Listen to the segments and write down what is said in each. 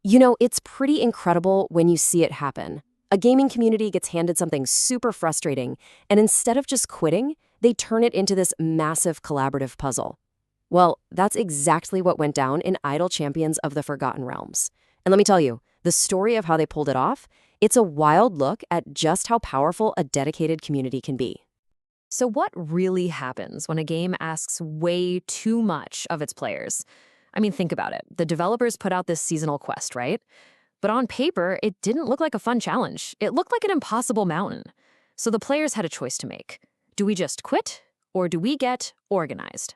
It's pretty incredible when you see it happen. A gaming community gets handed something super frustrating, and instead of just quitting, they turn it into this massive collaborative puzzle. Well, that's exactly what went down in Idle Champions of the Forgotten Realms. And let me tell you, the story of how they pulled it off, it's a wild look at just how powerful a dedicated community can be. So what really happens when a game asks way too much of its players? I mean, think about it. The developers put out this seasonal quest, right? But on paper, it didn't look like a fun challenge. It looked like an impossible mountain. So the players had a choice to make. Do we just quit, or do we get organized?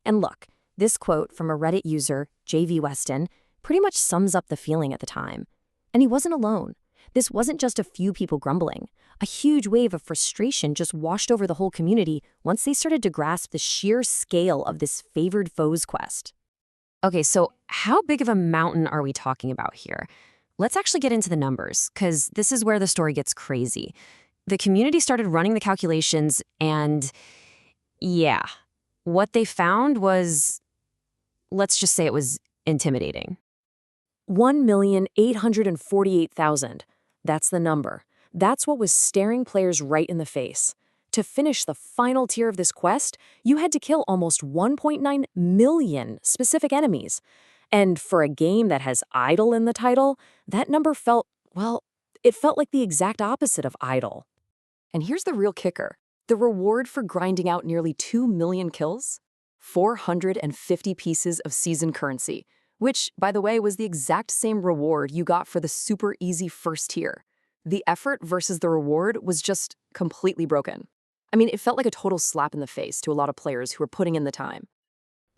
And look, this quote from a Reddit user, JV Weston, pretty much sums up the feeling at the time. And he wasn't alone. This wasn't just a few people grumbling. A huge wave of frustration just washed over the whole community once they started to grasp the sheer scale of this favored foes quest. Okay, so how big of a mountain are we talking about here? Let's actually get into the numbers, because this is where the story gets crazy. The community started running the calculations, and yeah, what they found was, let's just say it was intimidating. 1,848,000. That's the number. That's what was staring players right in the face. To finish the final tier of this quest, you had to kill almost 1.9 million specific enemies. And for a game that has idle in the title, that number felt, well, it felt like the exact opposite of idle. And here's the real kicker. The reward for grinding out nearly 2 million kills? 450 pieces of season currency, which, by the way, was the exact same reward you got for the super easy first tier. The effort versus the reward was just completely broken. I mean, it felt like a total slap in the face to a lot of players who were putting in the time.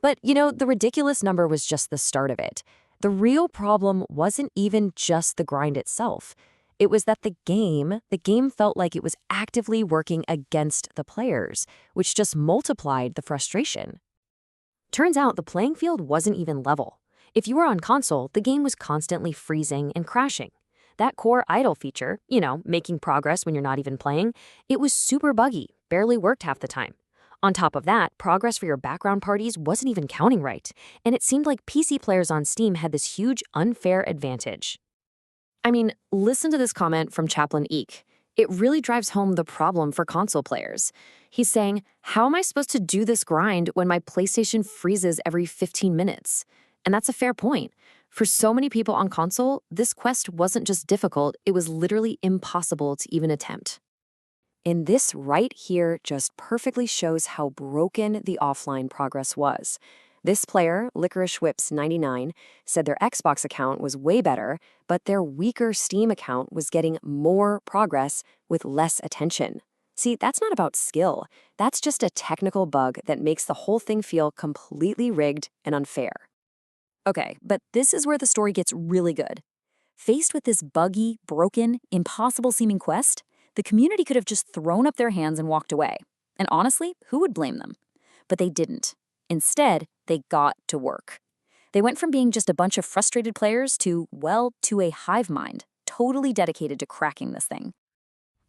But, the ridiculous number was just the start of it. The real problem wasn't even just the grind itself. It was that the game felt like it was actively working against the players, which just multiplied the frustration. Turns out the playing field wasn't even level. If you were on console, the game was constantly freezing and crashing. That core idle feature, making progress when you're not even playing, it was super buggy, barely worked half the time. On top of that, progress for your background parties wasn't even counting right, and it seemed like PC players on Steam had this huge unfair advantage. I mean, listen to this comment from Chaplain Eek. It really drives home the problem for console players. He's saying, how am I supposed to do this grind when my PlayStation freezes every 15 minutes? And that's a fair point. For so many people on console, this quest wasn't just difficult, it was literally impossible to even attempt. And this right here just perfectly shows how broken the offline progress was. This player, Licorice Whips 99, said their Xbox account was way better, but their weaker Steam account was getting more progress with less attention. See, that's not about skill. That's just a technical bug that makes the whole thing feel completely rigged and unfair. Okay, but this is where the story gets really good. Faced with this buggy, broken, impossible-seeming quest, the community could have just thrown up their hands and walked away. And honestly, who would blame them? But they didn't. Instead, they got to work. They went from being just a bunch of frustrated players to a hive mind, totally dedicated to cracking this thing.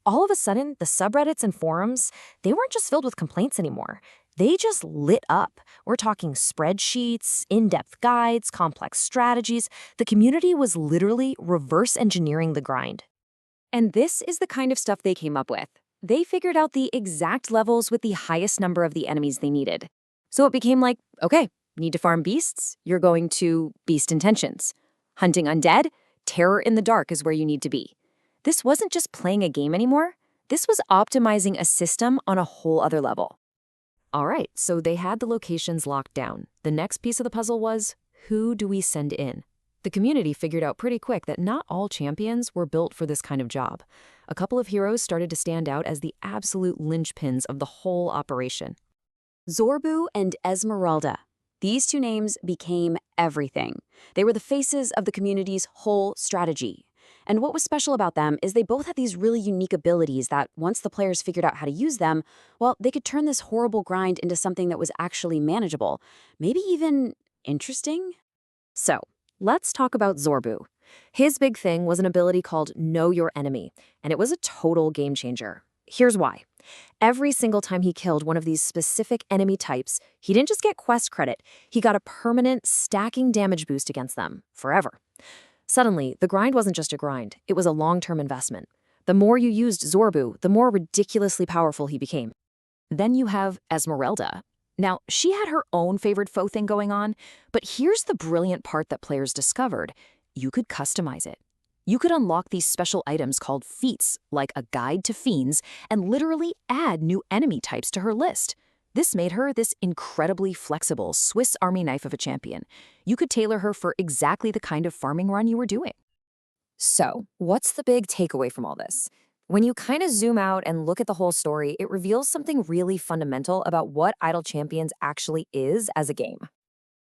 All of a sudden, the subreddits and forums, they weren't just filled with complaints anymore. They just lit up. We're talking spreadsheets, in-depth guides, complex strategies. The community was literally reverse engineering the grind. And this is the kind of stuff they came up with. They figured out the exact levels with the highest number of the enemies they needed. So it became like, okay, need to farm beasts? You're going to Beast Intentions. Hunting undead? Terror in the Dark is where you need to be. This wasn't just playing a game anymore. This was optimizing a system on a whole other level. All right, so they had the locations locked down. The next piece of the puzzle was, who do we send in? The community figured out pretty quick that not all champions were built for this kind of job. A couple of heroes started to stand out as the absolute linchpins of the whole operation. Zorbu and Esmeralda. These two names became everything. They were the faces of the community's whole strategy. And what was special about them is they both had these really unique abilities that, once the players figured out how to use them, well, they could turn this horrible grind into something that was actually manageable, maybe even interesting. So, let's talk about Zorbu. His big thing was an ability called Know Your Enemy, and it was a total game changer. Here's why. Every single time he killed one of these specific enemy types, he didn't just get quest credit, he got a permanent stacking damage boost against them, forever. Suddenly, the grind wasn't just a grind, it was a long-term investment. The more you used Zorbu, the more ridiculously powerful he became. Then you have Esmeralda. Now, she had her own favorite foe thing going on, but here's the brilliant part that players discovered. You could customize it. You could unlock these special items called feats, like a guide to fiends, and literally add new enemy types to her list. This made her this incredibly flexible Swiss Army knife of a champion. You could tailor her for exactly the kind of farming run you were doing. So, what's the big takeaway from all this? When you kind of zoom out and look at the whole story, it reveals something really fundamental about what Idle Champions actually is as a game.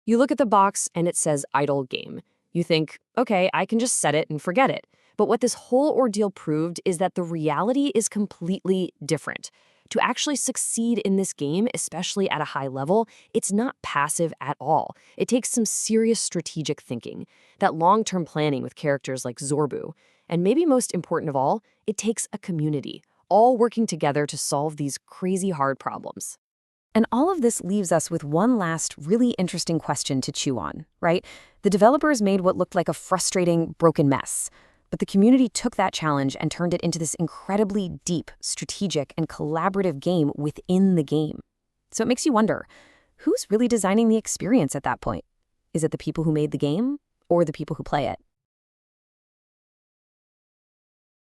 You look at the box and it says Idle Game. You think, okay, I can just set it and forget it. But what this whole ordeal proved is that the reality is completely different. To actually succeed in this game, especially at a high level, it's not passive at all. It takes some serious strategic thinking, that long-term planning with characters like Zorbu. And maybe most important of all, it takes a community, all working together to solve these crazy hard problems. And all of this leaves us with one last really interesting question to chew on, right? The developers made what looked like a frustrating, broken mess. But the community took that challenge and turned it into this incredibly deep, strategic, and collaborative game within the game. So it makes you wonder, who's really designing the experience at that point? Is it the people who made the game or the people who play it?